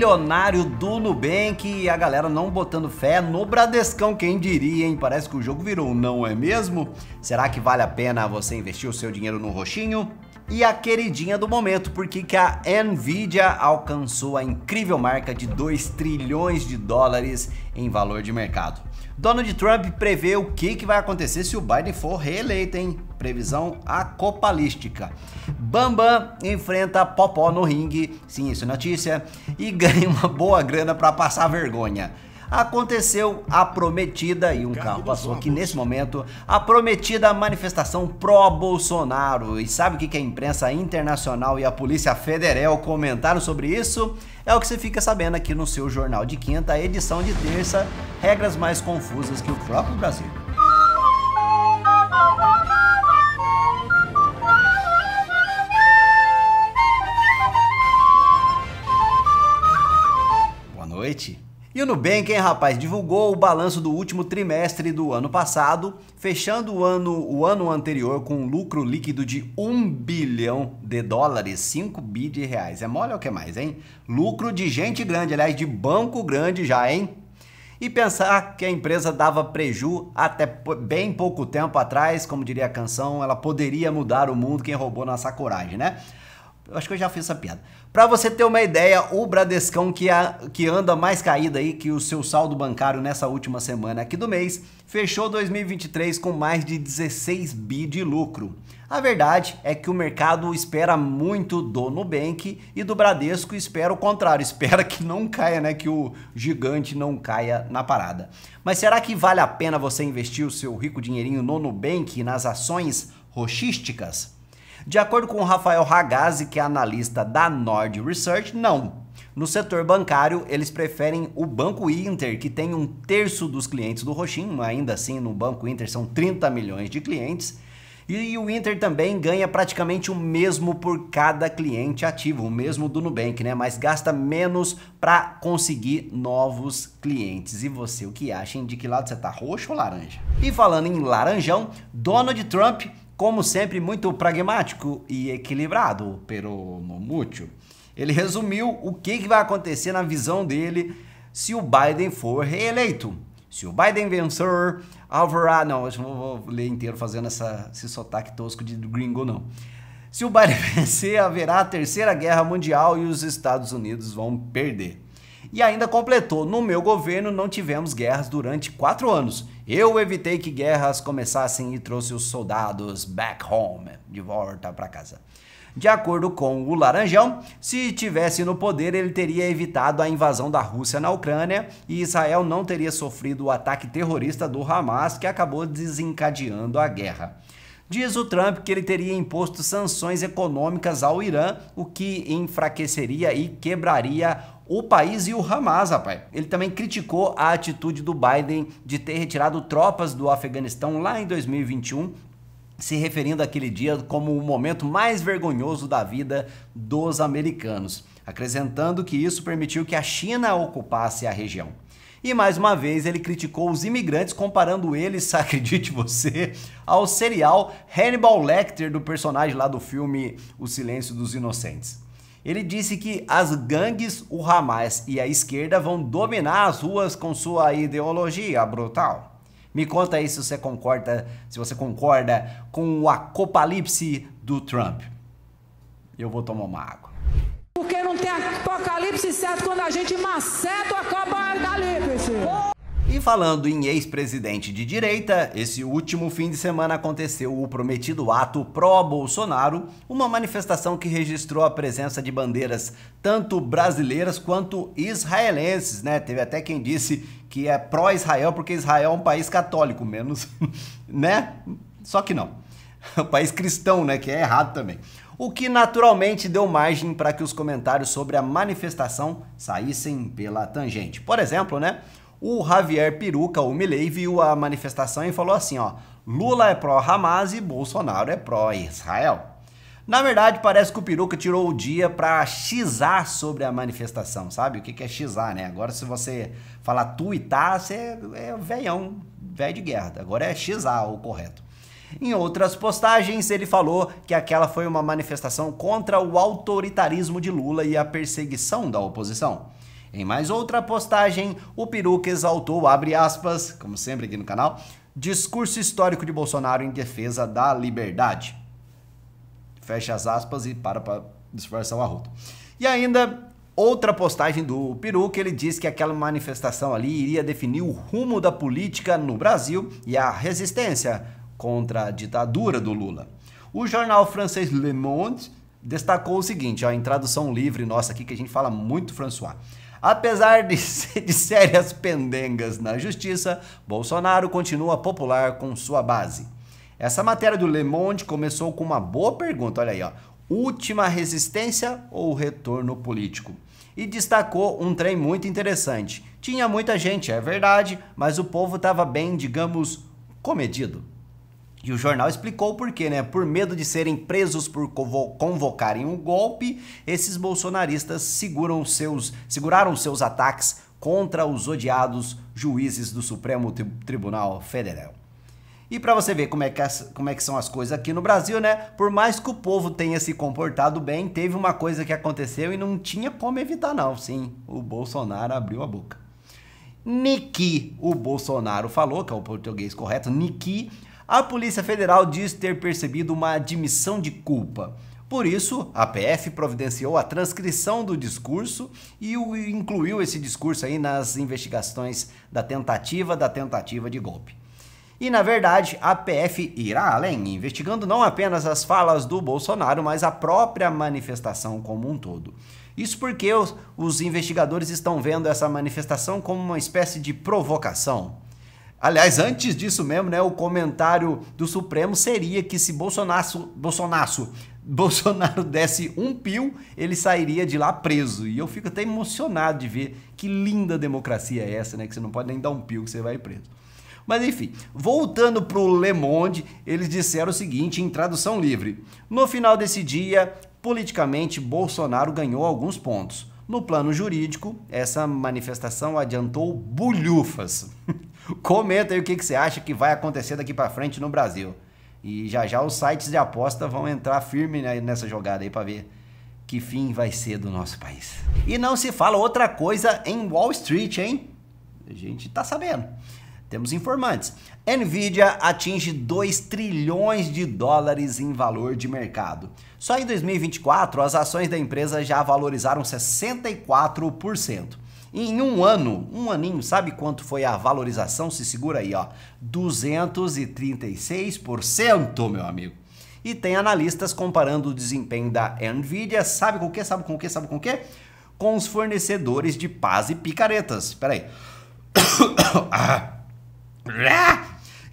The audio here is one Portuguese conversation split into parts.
bilionário do Nubank e a galera não botando fé no Bradescão, quem diria, hein? Parece que o jogo virou, não é mesmo? Será que vale a pena você investir o seu dinheiro no roxinho? E a queridinha do momento, porque que a Nvidia alcançou a incrível marca de 2 trilhões de dólares em valor de mercado. Donald Trump prevê o que vai acontecer se o Biden for reeleito, hein? Previsão apocalíptica. Bambam enfrenta Popó no ringue, sim, isso é notícia, e ganha uma boa grana para passar vergonha. Aconteceu a prometida, e um carro passou aqui nesse momento, a prometida manifestação pró-Bolsonaro. E sabe o que a imprensa internacional e a Polícia Federal comentaram sobre isso? É o que você fica sabendo aqui no seu Jornal de Quinta, edição de terça, regras mais confusas que o próprio Brasil. Boa noite. E o Nubank, hein, rapaz, divulgou o balanço do último trimestre do ano passado, fechando o ano anterior com um lucro líquido de 1 bilhão de dólares, 5 bi de reais. É mole ou o que mais, hein? Lucro de gente grande, aliás, de banco grande já, hein? E pensar que a empresa dava preju até bem pouco tempo atrás, como diria a canção, ela poderia mudar o mundo, quem roubou nossa coragem, né? Eu acho que eu já fiz essa piada. Pra você ter uma ideia, o Bradescão que anda mais caído aí que o seu saldo bancário nessa última semana aqui do mês, fechou 2023 com mais de 16 bi de lucro. A verdade é que o mercado espera muito do Nubank e do Bradesco espera o contrário, espera que não caia, né, que o gigante não caia na parada. Mas será que vale a pena você investir o seu rico dinheirinho no Nubank, nas ações roxísticas? De acordo com o Rafael Ragazzi, que é analista da Nord Research, não. No setor bancário, eles preferem o Banco Inter, que tem 1/3 dos clientes do roxinho, ainda assim no Banco Inter são 30 milhões de clientes, e o Inter também ganha praticamente o mesmo por cada cliente ativo, o mesmo do Nubank, né? Mas gasta menos para conseguir novos clientes. E você, o que acha? De que lado você tá, roxo ou laranja? E falando em laranjão, Donald Trump, como sempre, muito pragmático e equilibrado, pero no mucho. Ele resumiu o que vai acontecer na visão dele se o Biden for reeleito. Se o Biden vencer, haverá... Não, eu não vou ler inteiro fazendo esse sotaque tosco de gringo, não. Se o Biden vencer, haverá a Terceira Guerra Mundial e os Estados Unidos vão perder. E ainda completou, no meu governo não tivemos guerras durante 4 anos. Eu evitei que guerras começassem e trouxe os soldados back home, de volta para casa. De acordo com o Laranjão, se tivesse no poder, ele teria evitado a invasão da Rússia na Ucrânia e Israel não teria sofrido o ataque terrorista do Hamas, que acabou desencadeando a guerra. Diz o Trump que ele teria imposto sanções econômicas ao Irã, o que enfraqueceria e quebraria o país e o Hamas, rapaz. Ele também criticou a atitude do Biden de ter retirado tropas do Afeganistão lá em 2021, se referindo àquele dia como o momento mais vergonhoso da vida dos americanos, acrescentando que isso permitiu que a China ocupasse a região. E mais uma vez ele criticou os imigrantes, comparando eles, acredite você, ao serial Hannibal Lecter do personagem lá do filme O Silêncio dos Inocentes. Ele disse que as gangues, o Hamas e a esquerda vão dominar as ruas com sua ideologia brutal. Me conta aí se você concorda com o apocalipse do Trump. Eu vou tomar uma água. Porque não tem apocalipse certo quando a gente maceta o apocalipse. E falando em ex-presidente de direita, esse último fim de semana aconteceu o prometido ato pró-Bolsonaro, uma manifestação que registrou a presença de bandeiras tanto brasileiras quanto israelenses, né? Teve até quem disse que é pró-Israel porque Israel é um país católico, menos, né? Só que não. É um país cristão, né? Que é errado também. O que naturalmente deu margem para que os comentários sobre a manifestação saíssem pela tangente. Por exemplo, né? O Javier Peruca, o Milei, viu a manifestação e falou assim, ó, Lula é pró-Hamas e Bolsonaro é pró-Israel. Na verdade, parece que o Peruca tirou o dia para xizar sobre a manifestação, sabe? O que é xizar, né? Agora, se você falar tuitar, você é velhão, velho de guerra. Agora é xizar o correto. Em outras postagens, ele falou que aquela foi uma manifestação contra o autoritarismo de Lula e a perseguição da oposição. Em mais outra postagem, o Peruca exaltou, abre aspas, como sempre aqui no canal, discurso histórico de Bolsonaro em defesa da liberdade. Fecha as aspas e para disfarçar o arroto. E ainda, outra postagem do Peruca, ele diz que aquela manifestação ali iria definir o rumo da política no Brasil e a resistência contra a ditadura do Lula. O jornal francês Le Monde destacou o seguinte, ó, em tradução livre nossa aqui, que a gente fala muito François. Apesar de sérias pendengas na justiça, Bolsonaro continua popular com sua base. Essa matéria do Le Monde começou com uma boa pergunta, olha aí, ó. Última resistência ou retorno político? E destacou um trem muito interessante. Tinha muita gente, é verdade, mas o povo estava bem, digamos, comedido. E o jornal explicou por quê, né? Por medo de serem presos por convocarem um golpe, esses bolsonaristas seguraram seus ataques contra os odiados juízes do Supremo Tribunal Federal. E para você ver como é que são as coisas aqui no Brasil, né? Por mais que o povo tenha se comportado bem, teve uma coisa que aconteceu e não tinha como evitar não. Sim, o Bolsonaro abriu a boca. Niki, o Bolsonaro falou, que é o português correto, Niki, a Polícia Federal diz ter percebido uma admissão de culpa. Por isso, a PF providenciou a transcrição do discurso e incluiu esse discurso aí nas investigações da tentativa de golpe. E, na verdade, a PF irá além, investigando não apenas as falas do Bolsonaro, mas a própria manifestação como um todo. Isso porque os investigadores estão vendo essa manifestação como uma espécie de provocação. Aliás, antes disso mesmo, né, o comentário do Supremo seria que se Bolsonaro desse um pio, ele sairia de lá preso. E eu fico até emocionado de ver que linda democracia é essa, né, que você não pode nem dar um pio que você vai preso. Mas enfim, voltando para o Le Monde, eles disseram o seguinte em tradução livre. No final desse dia, politicamente, Bolsonaro ganhou alguns pontos. No plano jurídico, essa manifestação adiantou bulhufas. Comenta aí o que você acha que vai acontecer daqui para frente no Brasil. E já os sites de aposta vão entrar firme nessa jogada aí para ver que fim vai ser do nosso país. E não se fala outra coisa em Wall Street, hein? A gente tá sabendo. Temos informantes. Nvidia atinge 2 trilhões de dólares em valor de mercado. Só em 2024, as ações da empresa já valorizaram 64%. E em um aninho, sabe quanto foi a valorização? Se segura aí, ó, 236%, meu amigo. E tem analistas comparando o desempenho da Nvidia, sabe com o quê? Com os fornecedores de pás e picaretas. Espera aí.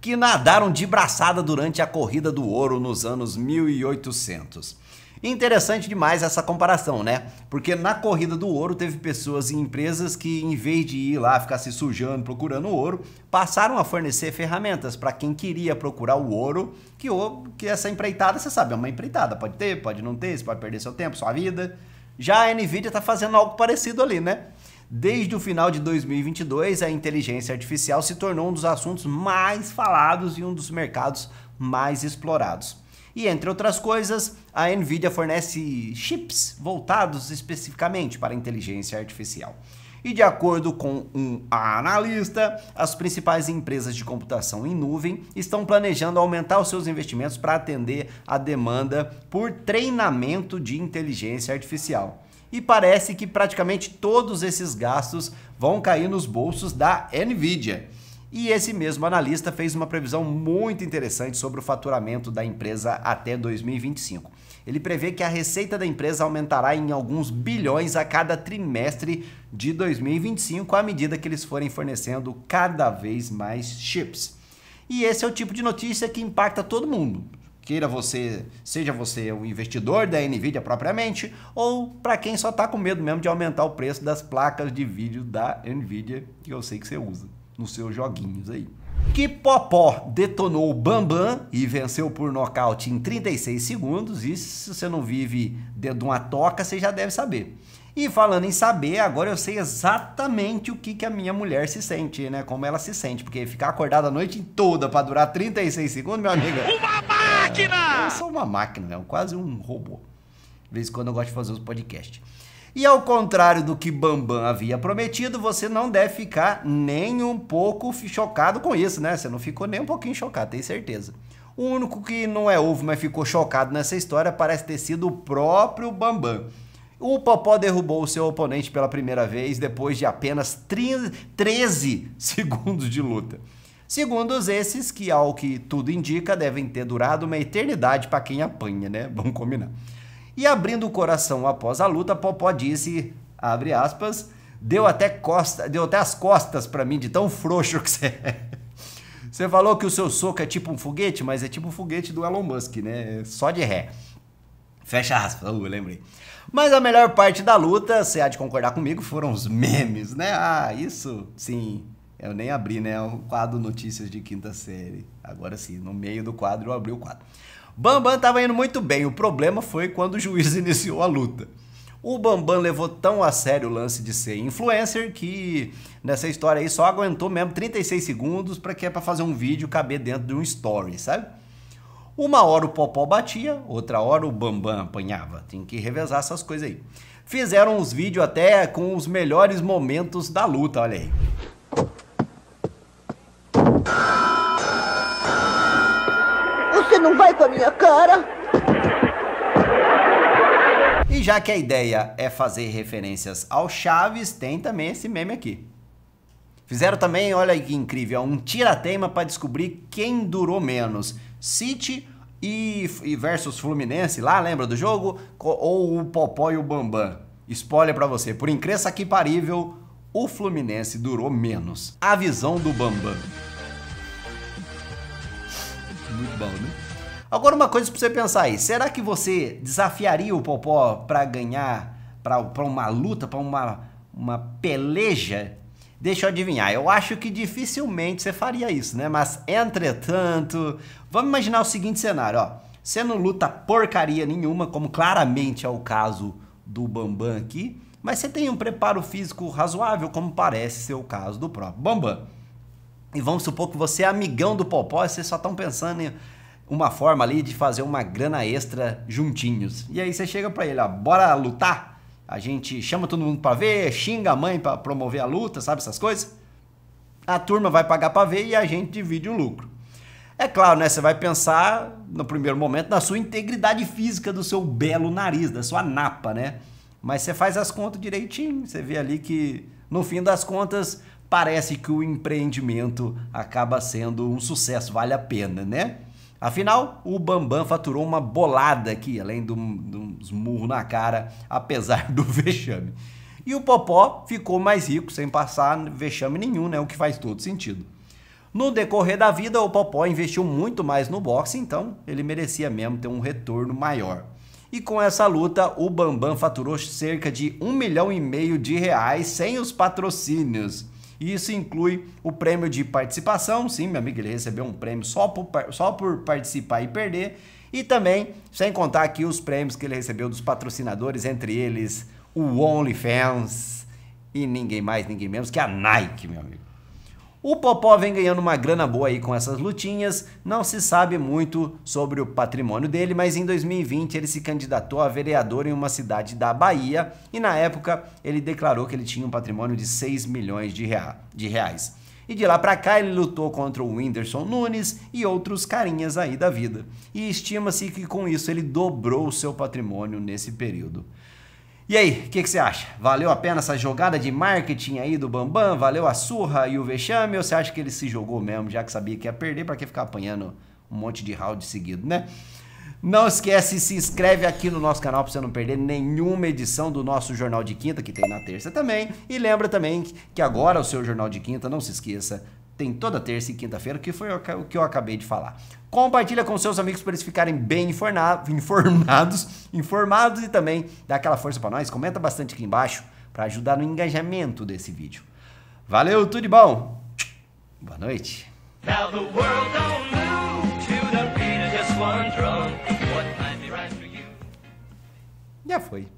Que nadaram de braçada durante a corrida do ouro nos anos 1800. Interessante demais essa comparação, né? Porque na corrida do ouro teve pessoas e empresas que, em vez de ir lá ficar se sujando procurando ouro, passaram a fornecer ferramentas para quem queria procurar o ouro, que essa empreitada, você sabe, é uma empreitada, pode ter, pode não ter, você pode perder seu tempo, sua vida. Já a Nvidia está fazendo algo parecido ali, né? Desde o final de 2022, a inteligência artificial se tornou um dos assuntos mais falados e um dos mercados mais explorados. E, entre outras coisas, a Nvidia fornece chips voltados especificamente para a inteligência artificial. E, de acordo com um analista, as principais empresas de computação em nuvem estão planejando aumentar os seus investimentos para atender a demanda por treinamento de inteligência artificial. E parece que praticamente todos esses gastos vão cair nos bolsos da Nvidia. E esse mesmo analista fez uma previsão muito interessante sobre o faturamento da empresa até 2025. Ele prevê que a receita da empresa aumentará em alguns bilhões a cada trimestre de 2025, à medida que eles forem fornecendo cada vez mais chips. E esse é o tipo de notícia que impacta todo mundo. Seja você um investidor da Nvidia propriamente, ou para quem só está com medo mesmo de aumentar o preço das placas de vídeo da Nvidia, que eu sei que você usa nos seus joguinhos aí. Que Popó detonou o Bambam e venceu por nocaute em 36 segundos, e se você não vive dentro de uma toca, você já deve saber. E falando em saber, agora eu sei exatamente o que a minha mulher se sente, né? Como ela se sente, porque ficar acordada a noite toda para durar 36 segundos, meu amigo... Uma máquina! Eu sou uma máquina, né? Quase um robô. De vez em quando eu gosto de fazer os podcasts. E ao contrário do que Bambam havia prometido, você não deve ficar nem um pouco chocado com isso, né? Você não ficou nem um pouquinho chocado, tenho certeza. O único que não é ovo, mas ficou chocado nessa história parece ter sido o próprio Bambam. O Popó derrubou o seu oponente pela primeira vez depois de apenas 13 segundos de luta. Segundos esses que, ao que tudo indica, devem ter durado uma eternidade para quem apanha, né? Vamos combinar. E abrindo o coração após a luta, Popó disse, abre aspas, deu até as costas para mim de tão frouxo que você é. Você falou que o seu soco é tipo um foguete, mas é tipo um foguete do Elon Musk, né? Só de ré. Fecha aspas, lembrei. Mas a melhor parte da luta, você há de concordar comigo, foram os memes, né? Ah, isso sim. Eu nem abri, né? O quadro Notícias de Quinta Série. Agora sim, no meio do quadro eu abri o quadro. Bambam estava indo muito bem, o problema foi quando o juiz iniciou a luta. O Bambam levou tão a sério o lance de ser influencer que nessa história aí só aguentou mesmo 36 segundos para fazer um vídeo caber dentro de um story, sabe? Uma hora o Popó batia, outra hora o Bambam apanhava. Tem que revezar essas coisas aí. Fizeram uns vídeos até com os melhores momentos da luta, olha aí. Você não vai com a minha cara? E já que a ideia é fazer referências ao Chaves, tem também esse meme aqui. Fizeram também, olha que incrível, um tira-teima para descobrir quem durou menos. City e versus Fluminense, lá lembra do jogo? Ou o Popó e o Bambam? Spoiler para você, por incrível que parível, o Fluminense durou menos. A visão do Bambam. Muito bom, né? Agora uma coisa pra você pensar aí, será que você desafiaria o Popó pra ganhar, pra uma luta, pra uma peleja? Deixa eu adivinhar, eu acho que dificilmente você faria isso, né? Mas, entretanto, vamos imaginar o seguinte cenário, ó. Você não luta porcaria nenhuma, como claramente é o caso do Bambam aqui, mas você tem um preparo físico razoável, como parece ser o caso do próprio Bambam. E vamos supor que você é amigão do Popó e vocês só estão pensando em uma forma ali de fazer uma grana extra juntinhos. E aí você chega pra ele, ó, bora lutar? A gente chama todo mundo pra ver, xinga a mãe pra promover a luta, sabe essas coisas? A turma vai pagar pra ver e a gente divide o lucro. É claro, né? Você vai pensar, no primeiro momento, na sua integridade física do seu belo nariz, da sua napa, né? Mas você faz as contas direitinho, você vê ali que, no fim das contas, parece que o empreendimento acaba sendo um sucesso, vale a pena, né? Afinal, o Bambam faturou uma bolada aqui, além de uns murros na cara, apesar do vexame. E o Popó ficou mais rico, sem passar vexame nenhum, né? O que faz todo sentido. No decorrer da vida, o Popó investiu muito mais no boxe, então ele merecia mesmo ter um retorno maior. E com essa luta, o Bambam faturou cerca de R$1,5 milhão sem os patrocínios. E isso inclui o prêmio de participação, sim, meu amigo, ele recebeu um prêmio só por participar e perder. E também, sem contar aqui os prêmios que ele recebeu dos patrocinadores, entre eles o OnlyFans e ninguém mais, ninguém menos que a Nike, meu amigo. O Popó vem ganhando uma grana boa aí com essas lutinhas, não se sabe muito sobre o patrimônio dele, mas em 2020 ele se candidatou a vereador em uma cidade da Bahia e na época ele declarou que ele tinha um patrimônio de 6 milhões de reais. E de lá pra cá ele lutou contra o Whindersson Nunes e outros carinhas aí da vida. E estima-se que com isso ele dobrou o seu patrimônio nesse período. E aí, o que você acha? Valeu a pena essa jogada de marketing aí do Bambam? Valeu a surra e o vexame? Ou você acha que ele se jogou mesmo, já que sabia que ia perder, pra que ficar apanhando um monte de round seguido, né? Não esquece, se inscreve aqui no nosso canal pra você não perder nenhuma edição do nosso Jornal de Quinta, que tem na terça também. E lembra também que agora o seu Jornal de Quinta, não se esqueça, tem toda terça e quinta-feira, que foi o que eu acabei de falar. Compartilha com seus amigos para eles ficarem bem informados e também dá aquela força para nós. Comenta bastante aqui embaixo para ajudar no engajamento desse vídeo. Valeu, tudo de bom. Boa noite. Já foi.